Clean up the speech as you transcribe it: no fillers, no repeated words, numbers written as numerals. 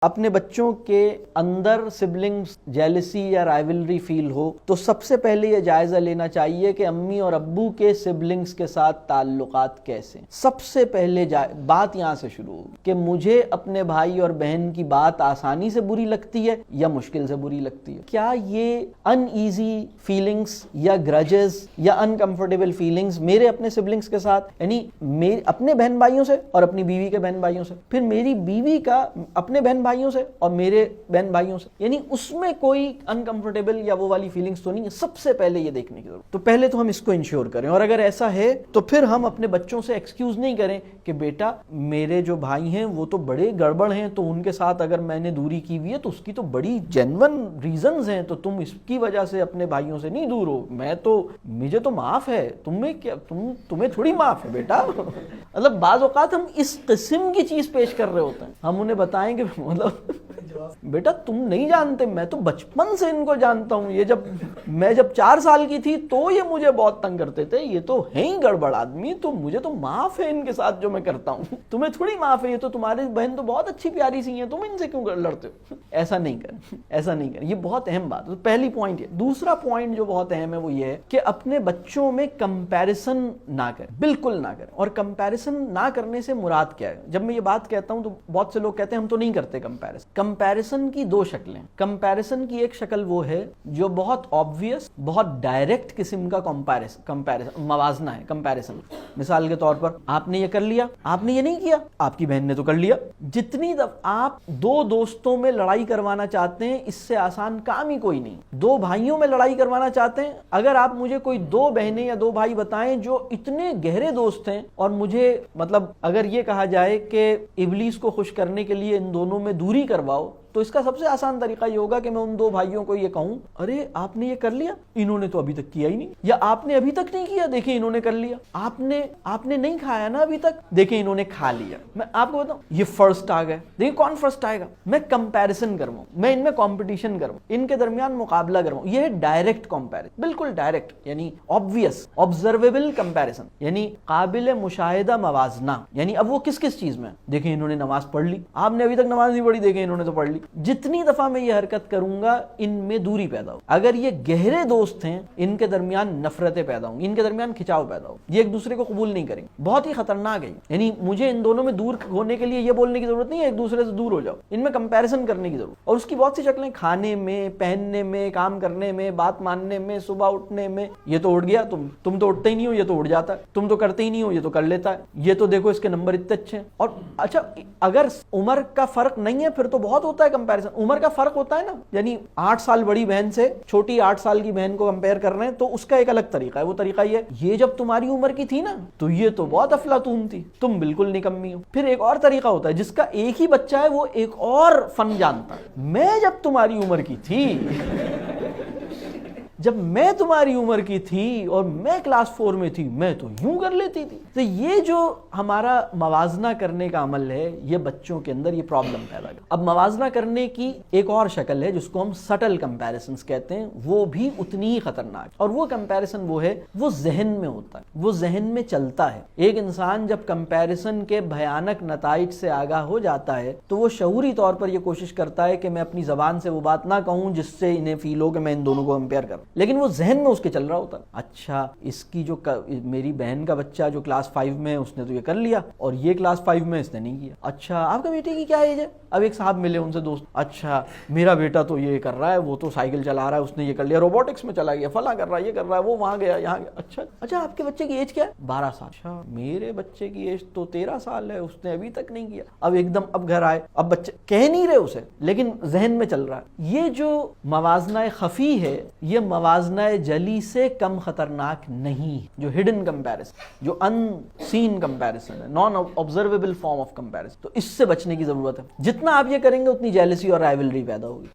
اپنے بچوں کے اندر سبلنگز جیلسی یا رائیولری فیل ہو تو سب سے پہلے یہ جائزہ لینا چاہیے کہ امی اور ابو کے سبلنگز کے ساتھ تعلقات کیسے ہیں۔ سب سے پہلے بات یہاں سے شروع ہوگی کہ مجھے اپنے بھائی اور بہن کی بات آسانی سے بری لگتی ہے یا مشکل سے بری لگتی ہے۔ کیا یہ ان ایزی فیلنگز یا گرجز یا انکمفرٹیبل فیلنگز میرے اپنے سبلنگز کے ساتھ، یعنی اپنے بہن بھائیوں سے اور اپنی بیوی کے بہن بھائیوں سے، پھر میری بیوی کا اپنے بہن بھائیوں سے اور میرے بہن بھائیوں سے، یعنی اس میں کوئی انکمفرٹیبل یا وہ والی فیلنگز تو نہیں ہے۔ سب سے پہلے یہ دیکھنے کی ضرورت، تو پہلے تو ہم اس کو انشور کریں، اور اگر ایسا ہے تو پھر ہم اپنے بچوں سے ایکسکیوز نہیں کریں کہ بیٹا میرے جو بھائی ہیں وہ تو بڑے گڑبڑ ہیں، تو ان کے ساتھ اگر میں نے دوری کی ہوئی ہے تو اس کی تو بڑی جینون ریزنز ہیں، تو تم اس کی وجہ سے اپنے بھائیوں سے نہیں دور ہو، مجھے تو معاف ہے، تمہیں تھوڑی معاف ہے بیٹا۔ مطلب بعض اوقات ہم اس قسم کی چیز پیش کر رہے ہوتے ہیں، ہم انہیں بتائیں کہ مطلب بیٹا تم نہیں جانتے، میں تو بچپن سے ان کو جانتا ہوں، یہ میں جب 4 سال کی تھی تو یہ مجھے بہت تنگ کرتے تھے، یہ تو ہیں ہی گڑبڑ آدمی، تو مجھے تو معاف ہے ان کے ساتھ جو میں کرتا ہوں، تمہیں تھوڑی معاف ہے، یہ تو تمہاری بہن تو بہت اچھی پیاری سی ہیں، تم ان سے کیوں لڑتے ہو؟ ایسا نہیں کریں، یہ بہت اہم بات ہے۔ پہلی پوائنٹ یہ۔ دوسرا پوائنٹ جو بہت اہم ہے وہ یہ ہے کہ اپنے بچوں میں کمپیریزن نہ کریں، بالکل نہ کریں۔ اور کمپیریزن نہ کرنے سے مراد کیا ہے؟ جب میں یہ بات کہتا ہوں تو بہت سے لوگ کہتے ہیں ہم تو نہیں کرتے کمپیریزن کی 2 شکلیں۔ کمپیریزن کی ایک شکل وہ ہے جو بہت آبویس، بہت ڈائریکٹ قسم کا کمپیریزن، موازنہ ہے کمپیریزن۔ مثال کے طور پر آپ نے یہ کر لیا، آپ نے یہ نہیں کیا، آپ کی بہن نے تو کر لیا۔ جتنی دفعہ آپ 2 دوستوں میں لڑائی کروانا چاہتے ہیں، اس سے آسان کام ہی کوئی نہیں۔ 2 بھائیوں میں لڑائی کروانا چاہتے ہیں، اگر آپ مجھے کوئی 2 بہنیں یا 2 بھائی بتائیں جو اتنے گہرے دوست ہیں، اور مجھے مطلب اگر یہ کہا جائے کہ ابلیس کو خوش کرنے کے لیے ان دونوں میں دوری کرواؤ، تو اس کا سب سے آسان طریقہ یہ ہوگا کہ میں ان 2 بھائیوں کو یہ کہوں، ارے آپ نے یہ کر لیا، انہوں نے تو ابھی تک کیا ہی نہیں، یا آپ نے ابھی تک نہیں کیا، دیکھیں انہوں نے کر لیا، آپ نے نہیں کھایا نا ابھی تک، دیکھیں انہوں نے کھا لیا۔ میں آپ کو بتاؤں یہ فرسٹ آ گئے، دیکھیں کون فرسٹ آئے گا، میں کمپیریزن کرواؤں، میں ان میں کمپٹیشن کرواؤں، ان کے درمیان مقابلہ کرواؤں۔ یہ ہے ڈائریکٹ کمپیریزن، بالکل ڈائریکٹ، یعنی آبویس آبزرویبل کمپیریزن، یعنی قابل مشاہدہ موازنہ۔ یعنی اب وہ کس چیز میں، دیکھیں انہوں نے نماز پڑھ لی، آپ نے ابھی تک نماز نہیں پڑھی، دیکھیں انہوں نے تو پڑھ لی۔ جتنی دفعہ میں یہ حرکت کروں گا ان میں دوری پیدا ہو۔ اگر یہ گہرے دوست ہیں، ان کے درمیان نفرتیں پیدا ہوں، ان کے درمیان کھچاؤ پیدا ہو، یہ ایک دوسرے کو قبول نہیں کریں گے، بہت ہی خطرناک ہے۔ یعنی مجھے ان دونوں میں دور ہونے کے لیے یہ بولنے کی ضرورت نہیں ہے ایک دوسرے سے دور ہو جاؤ، ان میں کمپیریزن کرنے کی ضرورت، اور اس کی بہت سی شکلیں، کھانے میں، پہننے میں، کام کرنے میں، بات ماننے میں، صبح اٹھنے میں۔ یہ تو اٹھ گیا، تم تو اٹھتے ہی نہیں ہو، یہ تو اٹھ جاتا ہے، تم تو کرتے ہی نہیں ہو، یہ تو کر لیتا ہے، یہ تو دیکھو اس کے نمبر اتنے اچھے ہیں۔ اور اچھا اگر عمر کا فرق نہیں ہے پھر تو بہت ہوتا ہے کمپیریزن، عمر کا فرق ہوتا ہے نا، یعنی 8 سال بڑی بہن سے چھوٹی 8 سال کی بہن کو کمپیئر کر رہے ہیں تو اس کا ایک الگ طریقہ ہے۔ وہ طریقہ یہ جب تمہاری عمر کی تھی نا تو یہ تو بہت افلاطون تھی، تم بالکل نکمی ہو۔ پھر ایک اور طریقہ ہوتا ہے جس کا ایک ہی بچہ ہے، وہ ایک اور فن جانتا ہے، میں جب تمہاری عمر کی تھی جب میں تمہاری عمر کی تھی اور میں کلاس 4 میں تھی، میں تو یوں کر لیتی تھی۔ تو یہ جو ہمارا موازنہ کرنے کا عمل ہے، یہ بچوں کے اندر یہ پرابلم پیدا کرتا ہے۔ اب موازنہ کرنے کی ایک اور شکل ہے جس کو ہم سٹل کمپیریزنز کہتے ہیں، وہ بھی اتنی ہی خطرناک، اور وہ کمپیریزن وہ ہے، وہ ذہن میں ہوتا ہے، وہ ذہن میں چلتا ہے۔ ایک انسان جب کمپیریزن کے بھیانک نتائج سے آگاہ ہو جاتا ہے تو وہ شعوری طور پر یہ کوشش کرتا ہے کہ میں اپنی زبان سے وہ بات نہ کہوں جس سے انہیں فیل ہو کہ میں ان دونوں کو کمپیئر کروں، لیکن وہ ذہن میں اس کے چل رہا ہوتا ہے۔ اچھا اس کی جو میری بہن کا بچہ جو کلاس 5 میں، اس نے تو یہ کر لیا، اور یہ کلاس 5 میں اس نے نہیں کیا۔ اچھا آپ کا بیٹے کی کیا ایج ہے؟ اب ایک صاحب ملے ان سے دوست، اچھا میرا بیٹا تو یہ کر رہا ہے، وہ تو سائیکل چلا رہا ہے، اس نے یہ کر لیا، روبوٹکس میں چلا گیا، فلاں کر رہا ہے، یہ کر رہا ہے، وہ وہاں گیا، یہاں گیا۔ اچھا آپ کے بچے کی ایج کیا ہے؟ 12 سال۔ اچھا میرے بچے کی ایج تو 13 سال ہے، اس نے ابھی تک نہیں کیا۔ اب ایک دم اب گھر آئے، اب بچے کہہ نہیں رہے اسے، لیکن ذہن میں چل رہا ہے۔ یہ جو موازنہ خفی ہے، یہ موازنہ جلی سے کم خطرناک نہیں، جو ہڈن کمپیریزن، جو ان سین کمپیریزن ہے، naan observable form of comparison, تو اس سے بچنے کی ضرورت ہے۔ جتنا آپ یہ کریں گے اتنی جیلسی اور رائیولری پیدا ہوگی۔